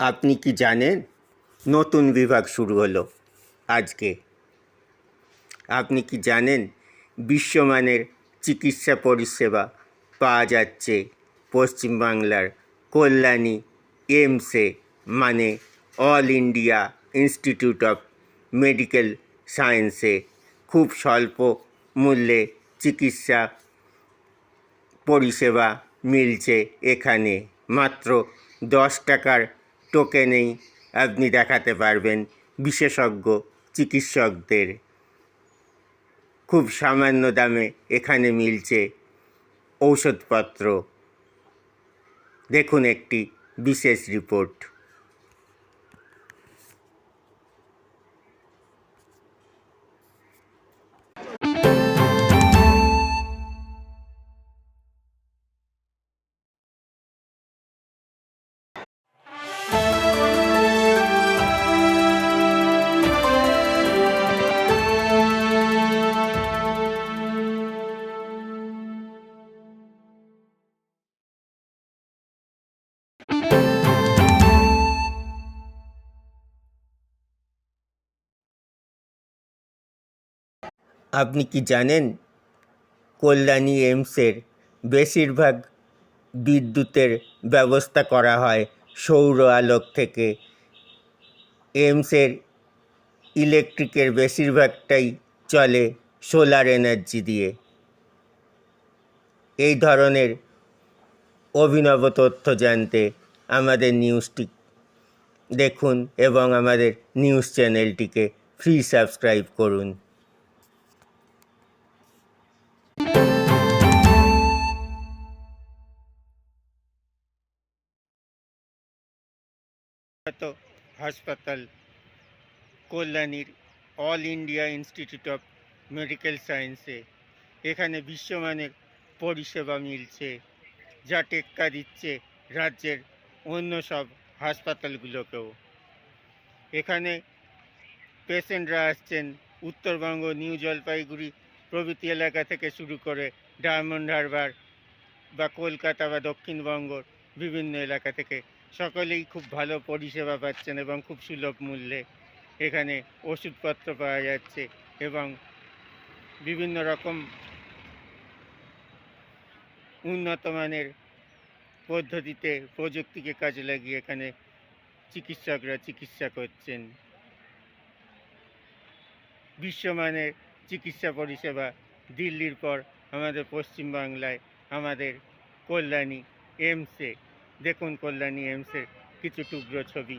আপনি কি জানেন নতুন বিভাগ শুরু হলো আজকে? আপনি কি জানেন বিশ্বমানের চিকিৎসা পরিষেবা পাওয়া যাচ্ছে পশ্চিমবাংলার কল্যাণী এইমসে, মানে all India institute of medical সায়েন্সে খুব স্বল্প মূল্যে চিকিৎসা পরিষেবা মিলছে। এখানে মাত্র 10 টাকার টোকেনেই আপনি দেখাতে পারবেন বিশেষজ্ঞ চিকিৎসকদের। খুব সামান্য দামে এখানে মিলছে ঔষধপত্র। দেখুন একটি বিশেষ রিপোর্ট। আপনি কি জানেন কল্যাণী এইমসের বেশিরভাগ বিদ্যুতের ব্যবস্থা করা হয় সৌর আলোক থেকে? এইমসের ইলেকট্রিকের বেশিরভাগটাই চলে সোলার এনার্জি দিয়ে। এই ধরনের অভিনব তথ্য জানতে আমাদের নিউজটি দেখুন এবং আমাদের নিউজ চ্যানেলটিকে ফ্রি সাবস্ক্রাইব করুন। হাসপাতাল কল্যাণীর all India institute of medical সায়েন্সে এখানে বিশ্বমানের পরিষেবা মিলছে, যা টেক্কা দিচ্ছে রাজ্যের অন্য সব হাসপাতালগুলোকেও। এখানে পেশেন্টরা আসছেন উত্তরবঙ্গ, নিউ জলপাইগুড়ি প্রভৃতি এলাকা থেকে শুরু করে ডায়মন্ড হারবার বা কলকাতা বা দক্ষিণবঙ্গর বিভিন্ন এলাকা থেকে। সকলেই খুব ভালো পরিষেবা পাচ্ছেন এবং খুব সুলভ মূল্যে এখানে ওষুধপত্র পাওয়া যাচ্ছে এবং বিভিন্ন রকম উন্নত মানের পদ্ধতিতে প্রযুক্তিকে কাজে লাগিয়ে এখানে চিকিৎসকরা চিকিৎসা করছেন। বিশ্বমানের চিকিৎসা পরিষেবা দিল্লির পর আমাদের পশ্চিমবাংলায়, আমাদের কল্যাণী এইমসে। দেখুন কল্যাণী এইমসের কিছু টুকরো ছবি।